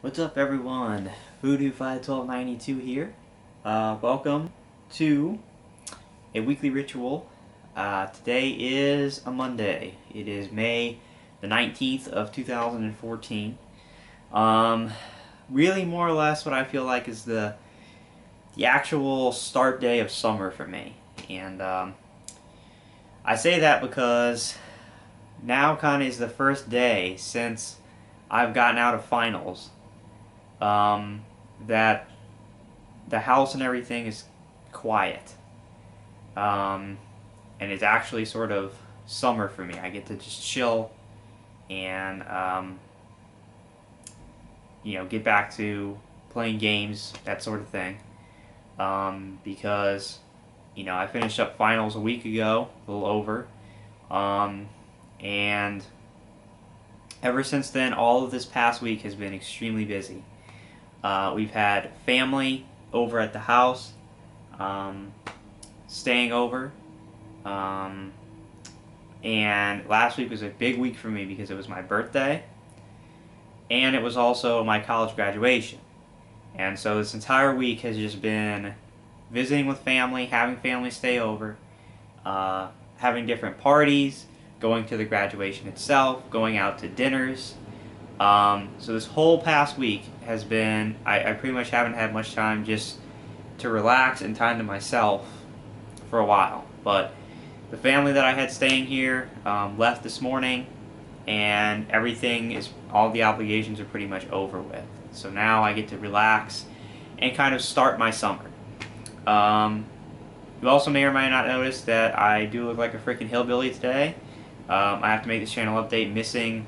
What's up, everyone? Voodoo51292 here. Welcome to a weekly ritual. Today is a Monday. It is May the 19th of 2014. Really, more or less, what I feel like is the actual start day of summer for me. And I say that because now kind of is the first day since I've gotten out of finals that the house and everything is quiet. And it's actually sort of summer for me. I get to just chill and, get back to playing games, that sort of thing. Because, I finished up finals a week ago, a little over. And ever since then, all of this past week has been extremely busy. We've had family over at the house, staying over, and last week was a big week for me because it was my birthday, and it was also my college graduation. And so this entire week has just been visiting with family, having family stay over, having different parties, going to the graduation itself, going out to dinners. So this whole past week has been, I pretty much haven't had much time just to relax and time to myself for a while. But the family that I had staying here left this morning, and all the obligations are pretty much over with. So now I get to relax and kind of start my summer. You also may or may not notice that I do look like a freaking hillbilly today. I have to make this channel update missing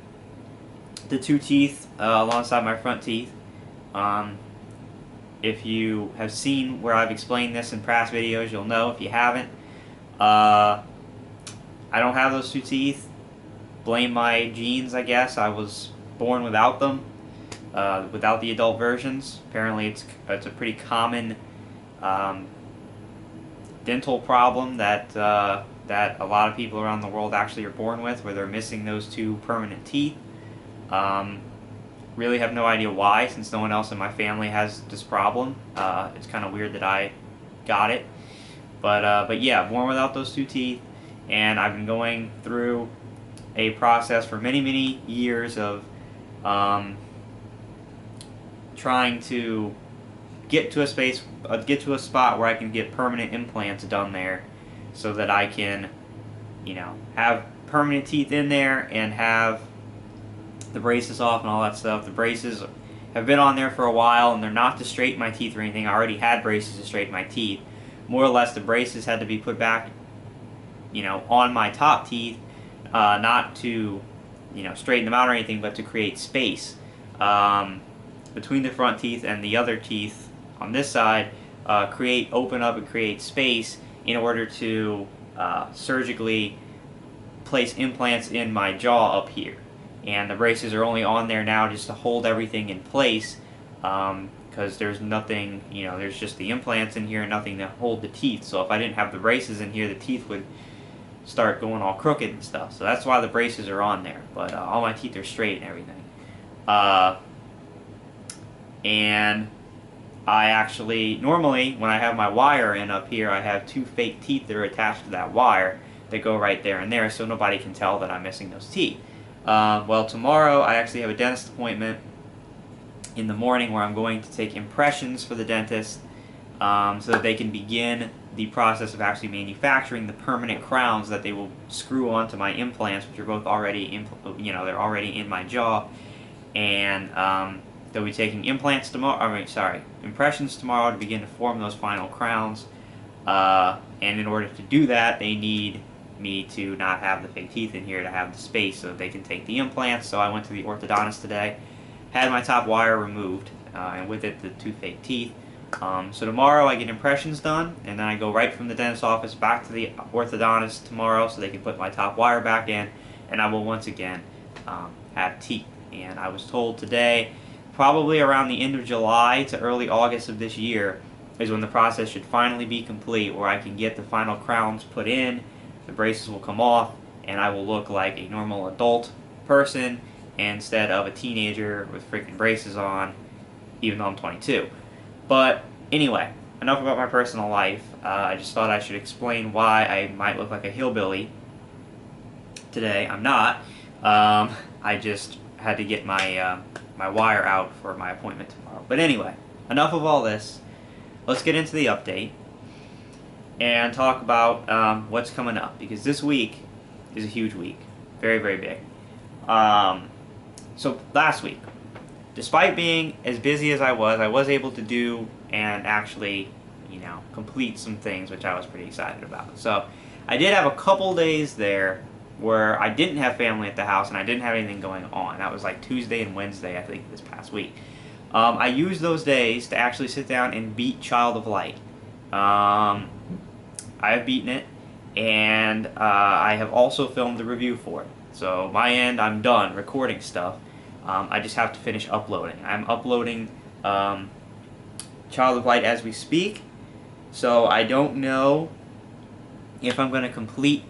the two teeth alongside my front teeth. If you have seen where I've explained this in past videos, you'll know. If you haven't, I don't have those two teeth. Blame my genes, I guess. I was born without them, without the adult versions. Apparently it's a pretty common dental problem that that a lot of people around the world actually are born with, where they're missing those two permanent teeth. Really have no idea why, since no one else in my family has this problem. It's kind of weird that I got it. But yeah, born without those two teeth, and I've been going through a process for many, many years of trying to get to a spot where I can get permanent implants done there, so that I can, have permanent teeth in there and have the braces off and all that stuff. The braces have been on there for a while, and they're not to straighten my teeth or anything. I already had braces to straighten my teeth. More or less, the braces had to be put back, on my top teeth, not to, straighten them out or anything, but to create space between the front teeth and the other teeth on this side. Open up and create space in order to surgically place implants in my jaw up here. And the braces are only on there now just to hold everything in place, because there's nothing, there's just the implants in here and nothing to hold the teeth. So if I didn't have the braces in here, the teeth would start going all crooked and stuff. So that's why the braces are on there. But all my teeth are straight and everything. And I actually, normally when I have my wire in up here, I have two fake teeth that are attached to that wire that go right there and there, so nobody can tell that I'm missing those teeth. Well, tomorrow I actually have a dentist appointment in the morning where I'm going to take impressions for the dentist, so that they can begin the process of actually manufacturing the permanent crowns that they will screw onto my implants, which are both already, they're already in my jaw. And they'll be taking impressions tomorrow to begin to form those final crowns. And in order to do that, they need me to not have the fake teeth in here, to have the space so that they can take the implants. So I went to the orthodontist today, had my top wire removed, and with it the two fake teeth. So tomorrow I get impressions done, and then I go right from the dentist's office back to the orthodontist tomorrow so they can put my top wire back in, and I will once again have teeth. And I was told today, probably around the end of July to early August of this year, is when the process should finally be complete, where I can get the final crowns put in, the braces will come off, and I will look like a normal adult person instead of a teenager with freaking braces on, even though I'm 22. But anyway, enough about my personal life. I just thought I should explain why I might look like a hillbilly today. I'm not. I just had to get my my wire out for my appointment tomorrow. But anyway, enough of all this. Let's get into the update and talk about what's coming up, because this week is a huge week. Very, very big. So last week, despite being as busy as I was able to do and actually, complete some things, which I was pretty excited about. So I did have a couple days there where I didn't have family at the house and I didn't have anything going on. That was like Tuesday and Wednesday, I think, this past week. I used those days to actually sit down and beat Child of Light. I have beaten it, and I have also filmed the review for it. So my end, I'm done recording stuff. I just have to finish uploading. I'm uploading Child of Light as we speak, so I don't know if I'm going to completely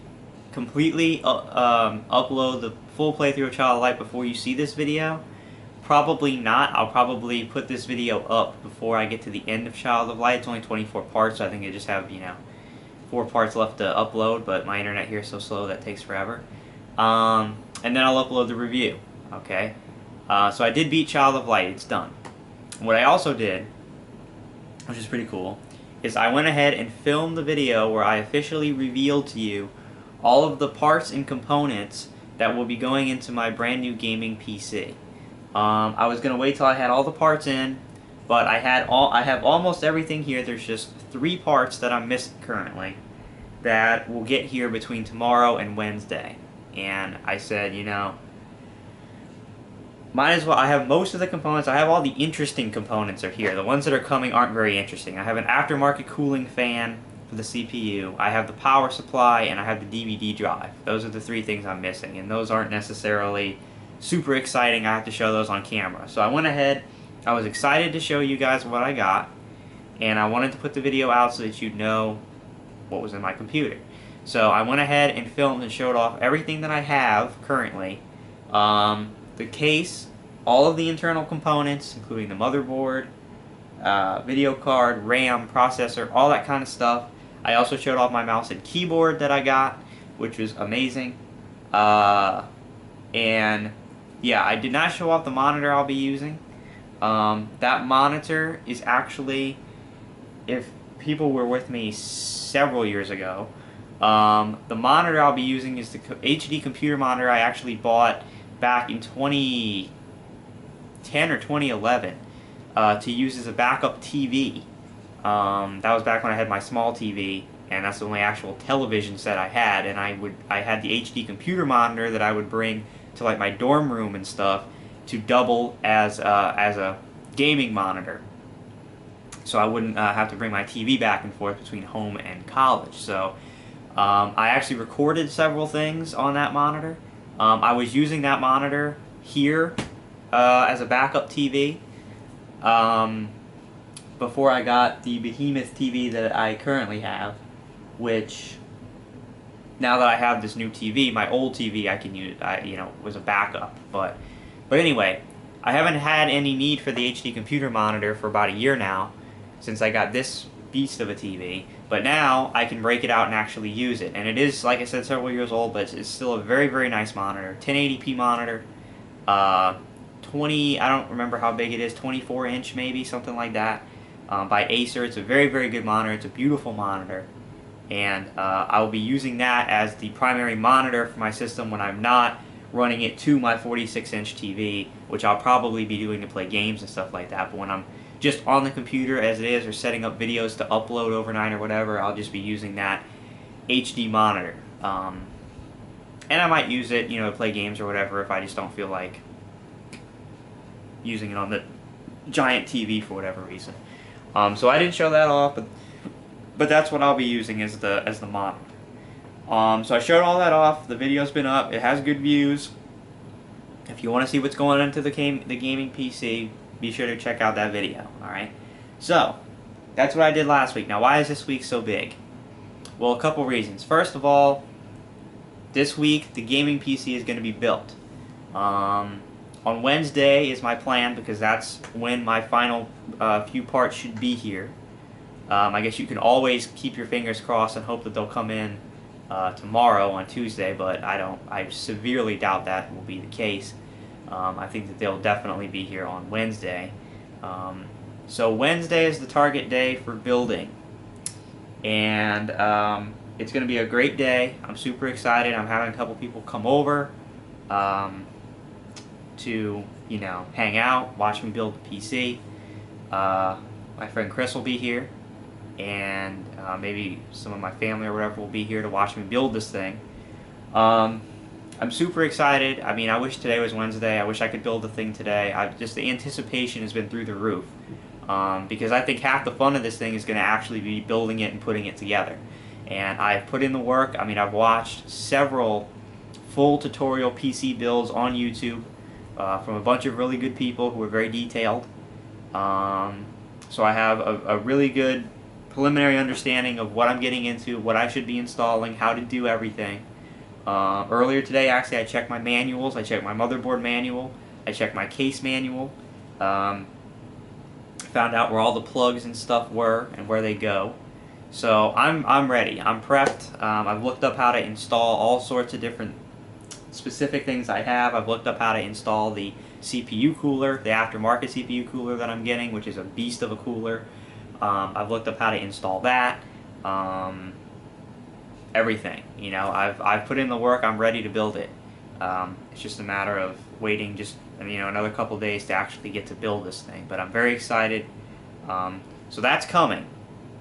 upload the full playthrough of Child of Light before you see this video. Probably not. I'll probably put this video up before I get to the end of Child of Light. It's only 24 parts, so I think I just have, 4 parts left to upload, but my internet here is so slow that takes forever. And then I'll upload the review, okay? So I did beat Child of Light. It's done. What I also did, which is pretty cool, is I went ahead and filmed the video where I officially revealed to you all of the parts and components that will be going into my brand new gaming PC. I was gonna wait till I had all the parts in, but I have almost everything here. There's just 3 parts that I'm missing currently that will get here between tomorrow and Wednesday. And I said, might as well. I have most of the components. I have all the interesting components are here. The ones that are coming aren't very interesting. I have an aftermarket cooling fan for the CPU. I have the power supply, and I have the DVD drive. Those are the 3 things I'm missing, and those aren't necessarily super exciting. I have to show those on camera. So I went ahead. I was excited to show you guys what I got, and I wanted to put the video out so that you'd know what was in my computer. So I went ahead and filmed and showed off everything that I have currently. The case, all of the internal components, including the motherboard, video card, RAM, processor, all that kind of stuff. I also showed off my mouse and keyboard that I got, which was amazing. And yeah, I did not show off the monitor I'll be using. That monitor is actually, if people were with me several years ago, the monitor I'll be using is the HD computer monitor I actually bought back in 2010 or 2011 to use as a backup TV. That was back when I had my small TV, and that's the only actual television set I had. And I had the HD computer monitor that I would bring to like my dorm room and stuff to double as a gaming monitor, so I wouldn't have to bring my TV back and forth between home and college. So I actually recorded several things on that monitor. I was using that monitor here as a backup TV before I got the behemoth TV that I currently have, which now that I have this new TV, my old TV I can use, was a backup. But anyway, I haven't had any need for the HD computer monitor for about a year now, since I got this beast of a TV. But now I can break it out and actually use it. And it is, like I said, several years old, but it's still a very, very nice monitor. 1080p monitor, 20, I don't remember how big it is, 24 inch maybe, something like that, by Acer. It's a very, very good monitor. It's a beautiful monitor. And I will be using that as the primary monitor for my system when I'm not running it to my 46-inch TV, which I'll probably be doing to play games and stuff like that. But when I'm just on the computer as it is, or setting up videos to upload overnight or whatever, I'll just be using that HD monitor. And I might use it, to play games or whatever if I just don't feel like using it on the giant TV for whatever reason. So I didn't show that off, but that's what I'll be using as the monitor. So I showed all that off. The video's been up. It has good views. If you want to see what's going on into the gaming PC, be sure to check out that video. Alright? So, that's what I did last week. Now, why is this week so big? Well, a couple reasons. First of all, this week the gaming PC is going to be built. On Wednesday is my plan because that's when my final few parts should be here. I guess you can always keep your fingers crossed and hope that they'll come in tomorrow on Tuesday, but I severely doubt that will be the case. I think that they'll definitely be here on Wednesday. So Wednesday is the target day for building, and it's going to be a great day. I'm super excited. I'm having a couple people come over to, you know, hang out, watch me build the PC. My friend Chris will be here, and maybe some of my family or whatever will be here to watch me build this thing. I'm super excited. I mean, I wish today was Wednesday. I wish I could build the thing today. Just the anticipation has been through the roof, because I think half the fun of this thing is going to actually be building it and putting it together. And I've put in the work. I mean, I've watched several full tutorial PC builds on YouTube from a bunch of really good people who are very detailed. So I have a really good preliminary understanding of what I'm getting into, what I should be installing, how to do everything. Earlier today, actually, I checked my manuals. I checked my motherboard manual. I checked my case manual. Found out where all the plugs and stuff were and where they go. So I'm ready. I'm prepped. I've looked up how to install all sorts of different specific things I have. I've looked up how to install the CPU cooler, the aftermarket CPU cooler that I'm getting, which is a beast of a cooler. I've looked up how to install that. Everything, you know, I've put in the work. I'm ready to build it. It's just a matter of waiting just, you know, another couple days to actually get to build this thing. But I'm very excited. So that's coming.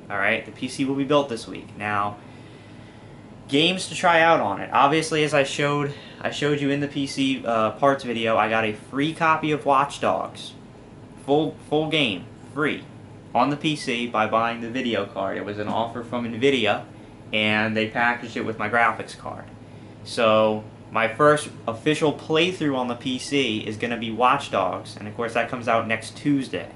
All right, the PC will be built this week. Now, games to try out on it. Obviously, as I showed you in the PC parts video, I got a free copy of Watch Dogs, full game, free, on the PC by buying the video card. It was an offer from NVIDIA, and they packaged it with my graphics card. So my first official playthrough on the PC is going to be Watch Dogs, and of course that comes out next Tuesday.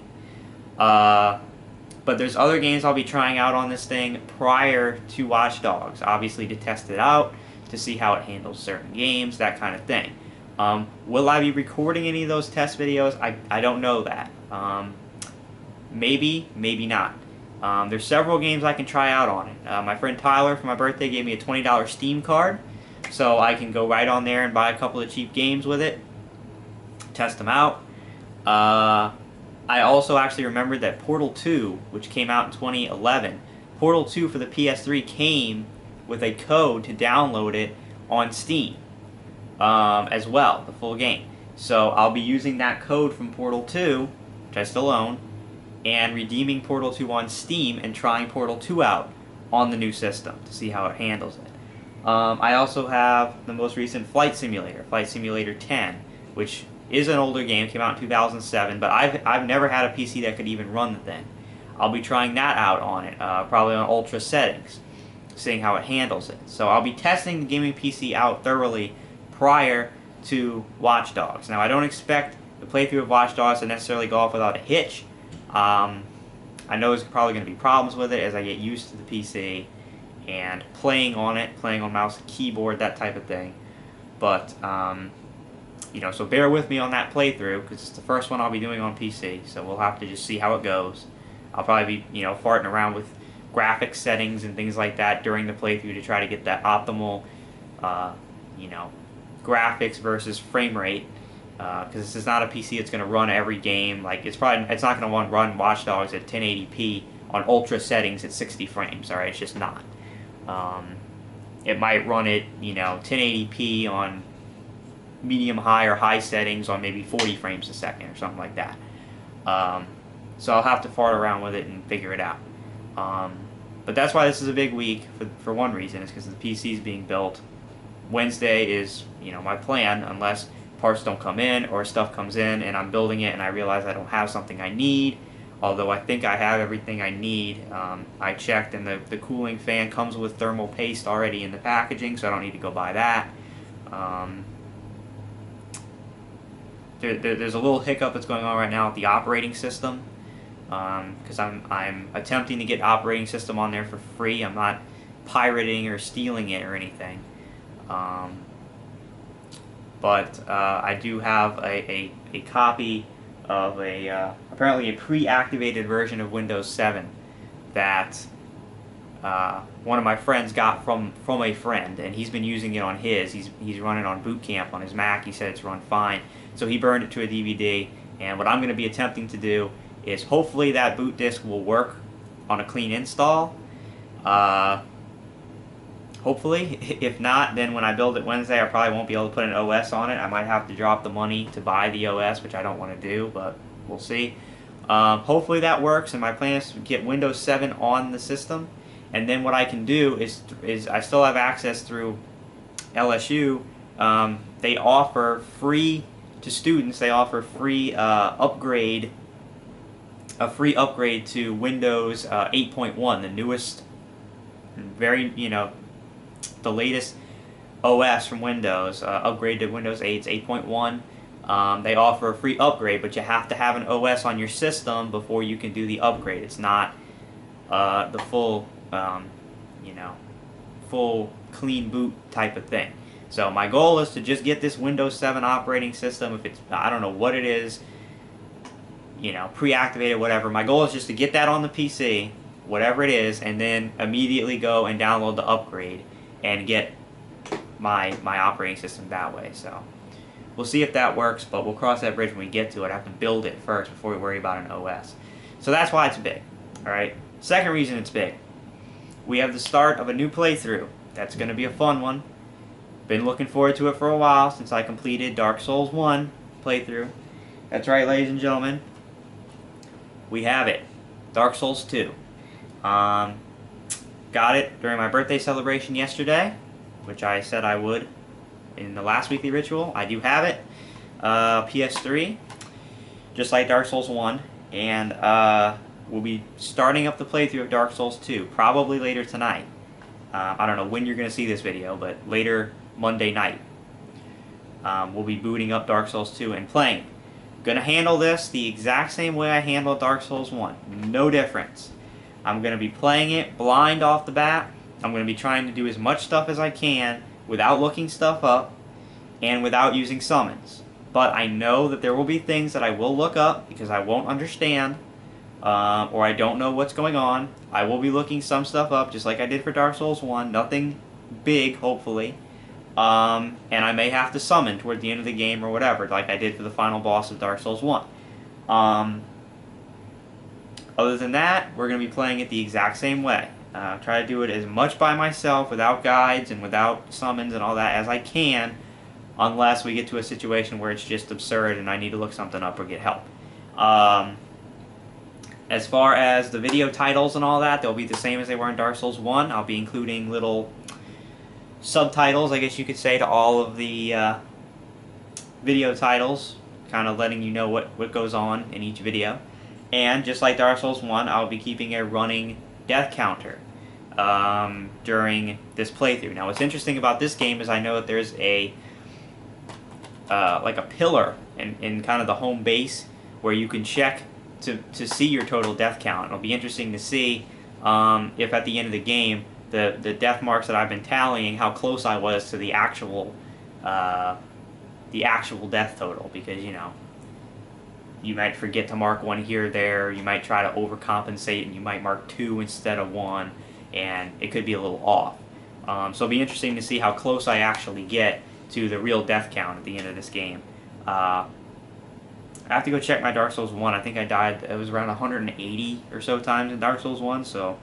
But there's other games I'll be trying out on this thing prior to Watch Dogs, obviously to test it out, to see how it handles certain games, that kind of thing. Will I be recording any of those test videos? I don't know that. Maybe, maybe not. There's several games I can try out on it. My friend Tyler, for my birthday, gave me a $20 Steam card, so I can go right on there and buy a couple of cheap games with it, test them out. I also actually remembered that Portal 2, which came out in 2011, Portal 2 for the PS3 came with a code to download it on Steam as well, the full game. So I'll be using that code from Portal 2, which I still own, and redeeming Portal 2 on Steam and trying Portal 2 out on the new system to see how it handles it. I also have the most recent Flight Simulator, Flight Simulator 10, which is an older game, came out in 2007, but I've never had a PC that could even run the thing. I'll be trying that out on it, probably on ultra settings, seeing how it handles it. So I'll be testing the gaming PC out thoroughly prior to Watch Dogs. Now I don't expect the playthrough of Watch Dogs to necessarily go off without a hitch. I know there's probably going to be problems with it as I get used to the PC and playing on it, playing on mouse and keyboard, that type of thing. But you know, so bear with me on that playthrough because it's the first one I'll be doing on PC. So we'll have to just see how it goes. I'll probably be, you know, farting around with graphics settings and things like that during the playthrough to try to get that optimal, you know, graphics versus frame rate. Because this is not a PC that's going to run every game. Like it's not going to run Watch Dogs at 1080p on ultra settings at 60 frames. All right, it's just not. It might run it, you know, 1080p on medium high or high settings on maybe 40 frames a second or something like that. So I'll have to fart around with it and figure it out. But that's why this is a big week for one reason, is because the PC is being built. Wednesday is, you know, my plan, unless parts don't come in or stuff comes in and I'm building it and I realize I don't have something I need, although I think I have everything I need. I checked and the cooling fan comes with thermal paste already in the packaging, so I don't need to go buy that. There's a little hiccup that's going on right now with the operating system, because I'm attempting to get operating system on there for free. I'm not pirating or stealing it or anything. but I do have a copy of apparently a pre-activated version of Windows 7 that one of my friends got from a friend, and he's been using it on his. He's running on Boot Camp on his Mac. He said it's run fine, so he burned it to a DVD. And what I'm going to be attempting to do is hopefully that boot disk will work on a clean install. Hopefully. If not, then when I build it Wednesday, I probably won't be able to put an OS on it. I might have to drop the money to buy the OS, which I don't want to do, but we'll see. Hopefully that works, and my plan is to get Windows 7 on the system. And then what I can do is I still have access through LSU. They offer free to students. They offer free upgrade, a free upgrade to Windows 8.1, the newest, very the latest OS from Windows. Upgrade to Windows 8, 8.1. They offer a free upgrade, but you have to have an OS on your system before you can do the upgrade. It's not the full full clean boot type of thing. So my goal is to just get this Windows 7 operating system. If it's, I don't know what it is, pre-activated, whatever. My goal is just to get that on the PC, whatever it is, and then immediately go and download the upgrade and get my operating system that way. So we'll see if that works, but we'll cross that bridge when we get to it. I have to build it first before we worry about an OS. So that's why it's big. All right. Second reason it's big. We have the start of a new playthrough. That's going to be a fun one. Been looking forward to it for a while since I completed Dark Souls 1 playthrough. That's right, ladies and gentlemen. We have it. Dark Souls 2. Got it during my birthday celebration yesterday, which I said I would in the last weekly ritual. I do have it. PS3, just like Dark Souls 1. And we'll be starting up the playthrough of Dark Souls 2, probably later tonight. I don't know when you're going to see this video, but later Monday night. We'll be booting up Dark Souls 2 and playing. Going to handle this the exact same way I handled Dark Souls 1. No difference. I'm going to be playing it blind off the bat. I'm going to be trying to do as much stuff as I can without looking stuff up and without using summons. But I know that there will be things that I will look up because I won't understand. Or I don't know what's going on. I will be looking some stuff up, just like I did for Dark Souls 1. Nothing big, hopefully. And I may have to summon toward the end of the game or whatever, like I did for the final boss of Dark Souls 1. Other than that, we're going to be playing it the exact same way. Try to do it as much by myself, without guides and without summons and all that as I can, unless we get to a situation where it's just absurd and I need to look something up or get help. As far as the video titles and all that, they'll be the same as they were in Dark Souls 1. I'll be including little subtitles, I guess you could say, to all of the video titles, kind of letting you know what goes on in each video. And just like Dark Souls 1, I'll be keeping a running death counter during this playthrough. Now, what's interesting about this game is I know that there's like a pillar in kind of the home base where you can check to see your total death count. It'll be interesting to see if at the end of the game the death marks that I've been tallying, how close I was to the actual death total, because you might forget to mark one here or there, you might try to overcompensate and you might mark 2 instead of 1, and it could be a little off. So it'll be interesting to see how close I actually get to the real death count at the end of this game. I have to go check my Dark Souls 1. I think I died, it was around 180 or so times in Dark Souls 1, so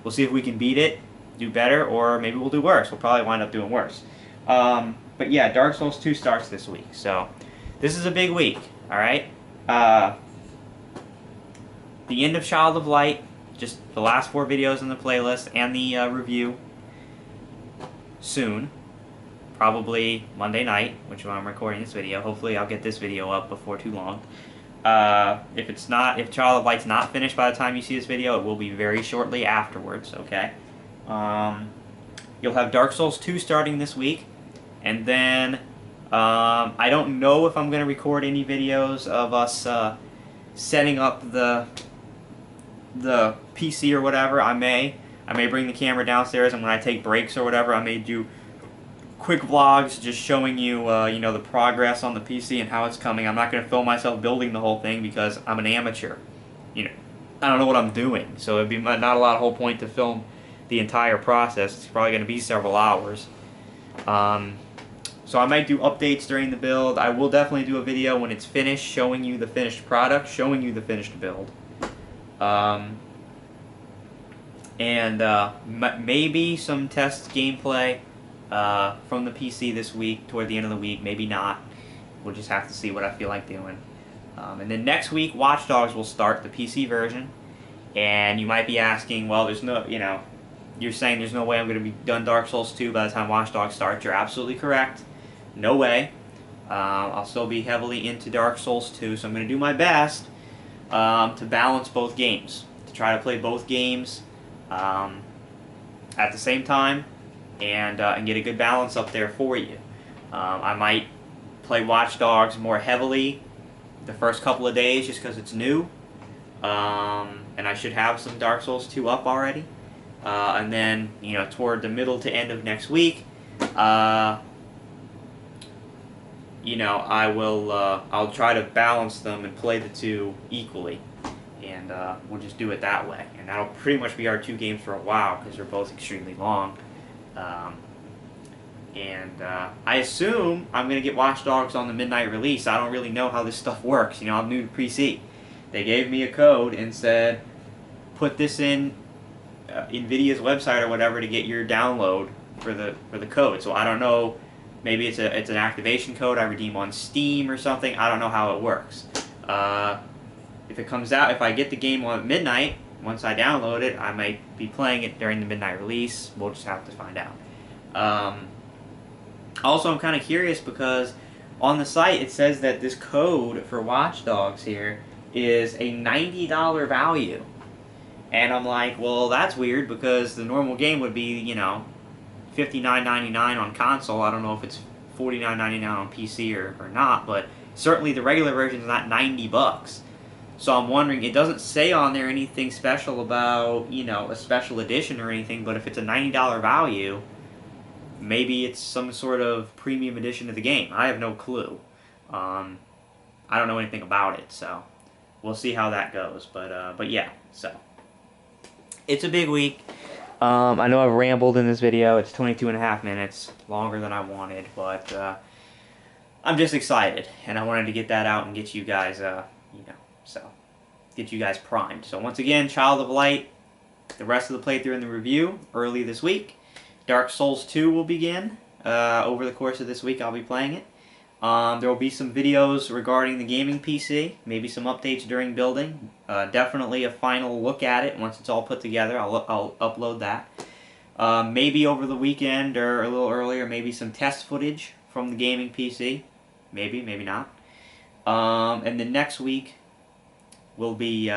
we'll see if we can beat it, do better, or maybe we'll do worse. We'll probably wind up doing worse. But yeah, Dark Souls 2 starts this week, so this is a big week, alright? The end of Child of Light, just the last 4 videos in the playlist, and the review soon. Probably Monday night, which is when I'm recording this video. Hopefully I'll get this video up before too long. If Child of Light's not finished by the time you see this video, it will be very shortly afterwards, okay? You'll have Dark Souls 2 starting this week, and then I don't know if I'm going to record any videos of us setting up the PC or whatever. I may bring the camera downstairs, and when I take breaks or whatever, I may do quick vlogs just showing you, you know, the progress on the PC and how it's coming. I'm not going to film myself building the whole thing because I'm an amateur. You know, I don't know what I'm doing, so it'd be not a lot of whole point to film the entire process. It's probably going to be several hours. So I might do updates during the build. I will definitely do a video when it's finished, showing you the finished product, showing you the finished build. Maybe some test gameplay from the PC this week, toward the end of the week. Maybe not. We'll just have to see what I feel like doing. And then next week, Watch Dogs will start, the PC version. And you might be asking, well, there's no, you know, you're saying there's no way I'm going to be done Dark Souls 2 by the time Watch Dogs starts. You're absolutely correct. No way. I'll still be heavily into Dark Souls 2, so I'm going to do my best to balance both games. To try to play both games at the same time and get a good balance up there for you. I might play Watch Dogs more heavily the first couple of days just because it's new. And I should have some Dark Souls 2 up already. And then, you know, toward the middle to end of next week, you know, I'll try to balance them and play the two equally. And we'll just do it that way. And that'll pretty much be our two games for a while because they're both extremely long. I assume I'm going to get Watch Dogs on the midnight release. I don't really know how this stuff works. You know, I'm new to PC. They gave me a code and said, put this in NVIDIA's website or whatever to get your download for the code. So I don't know. Maybe it's an activation code I redeem on Steam or something. I don't know how it works. If it comes out, if I get the game on midnight, once I download it, I might be playing it during the midnight release. We'll just have to find out. Also, I'm kind of curious because on the site it says that this code for Watch Dogs here is a $90 value. And I'm like, well, that's weird because the normal game would be, you know, $59.99 on console. I don't know if it's $49.99 on PC or not, but certainly the regular version is not $90. So I'm wondering, it doesn't say on there anything special about, you know, a special edition or anything, but if it's a $90 value, maybe it's some sort of premium edition of the game. I have no clue. I don't know anything about it, so we'll see how that goes. But yeah, so it's a big week. I know I've rambled in this video. It's 22.5 minutes, longer than I wanted, but I'm just excited, and I wanted to get that out and get you guys, you know, so get you guys primed. So once again, Child of Light, the rest of the playthrough and the review early this week. Dark Souls 2 will begin over the course of this week. I'll be playing it. There will be some videos regarding the gaming PC, maybe some updates during building. Definitely a final look at it once it's all put together. I'll upload that. Maybe over the weekend or a little earlier, maybe some test footage from the gaming PC. Maybe, maybe not. And then next week will be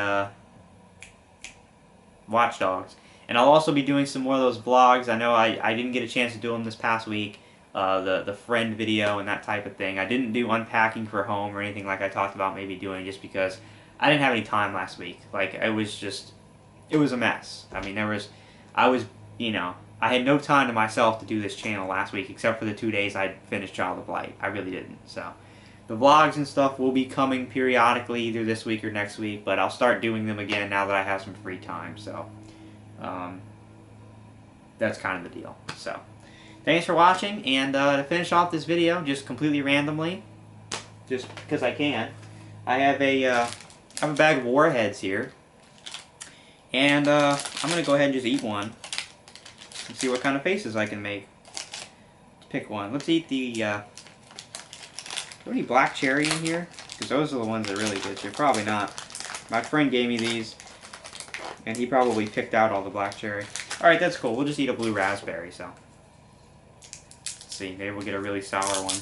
Watch Dogs. And I'll also be doing some more of those vlogs. I know I didn't get a chance to do them this past week. The friend video and that type of thing. I didn't do unpacking for home or anything like I talked about maybe doing just because I didn't have any time last week. Like, it was a mess. I mean, you know, I had no time to myself to do this channel last week except for the 2 days I finished Child of Light. I really didn't. So the vlogs and stuff will be coming periodically either this week or next week, but I'll start doing them again now that I have some free time. So that's kind of the deal. So thanks for watching, and to finish off this video, just completely randomly, just because I can, I have a bag of Warheads here, and I'm going to go ahead and just eat one, and see what kind of faces I can make. Let's pick one. Let's eat the, is there any black cherry in here? Because those are the ones that are really good, so probably not. My friend gave me these, and he probably picked out all the black cherry. Alright, that's cool. We'll just eat a blue raspberry, so. See, maybe we'll get a really sour one.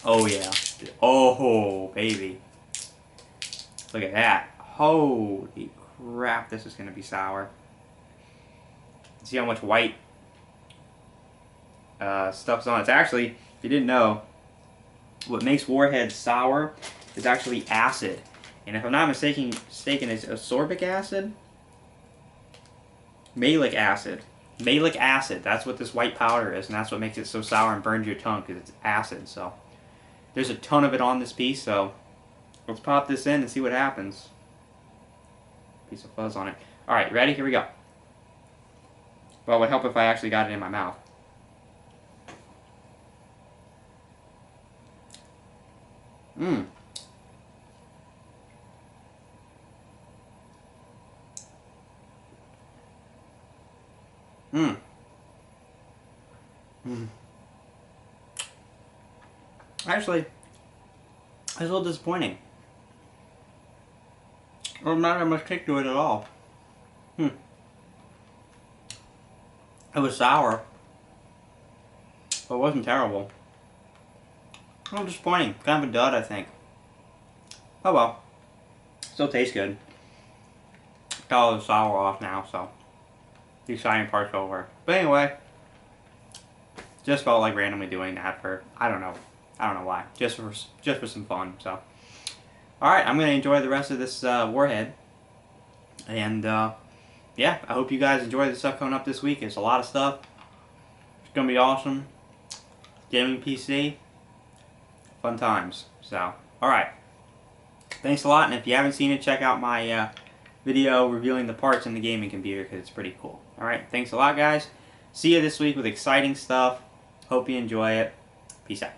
Oh yeah. Oh baby. Look at that. Holy crap, this is gonna be sour. See how much white stuff's on it. It's actually, if you didn't know, what makes Warheads sour is actually acid. And if I'm not mistaken, it's ascorbic acid? Malic acid Malic acid. That's what this white powder is, and that's what makes it so sour and burns your tongue, because it's acid. So there's a ton of it on this piece, so let's pop this in and see what happens. Piece of fuzz on it. Alright, ready? Here we go. Well, it would help if I actually got it in my mouth. Mmm. Mmm. Mmm. Actually, it's a little disappointing. There's not that much kick to it at all. It was sour, but it wasn't terrible. A little disappointing. Kind of a dud, I think. Oh well. Still tastes good. Got all the sour off now, so the exciting part's over. But anyway, just felt like randomly doing that for, I don't know why. Just for some fun. So, all right, I'm gonna enjoy the rest of this Warhead, and yeah, I hope you guys enjoy the stuff coming up this week. It's a lot of stuff. It's gonna be awesome. Gaming PC, fun times. So, all right. Thanks a lot, and if you haven't seen it, check out my video revealing the parts in the gaming computer, because it's pretty cool. Alright, thanks a lot, guys. See you this week with exciting stuff. Hope you enjoy it. Peace out.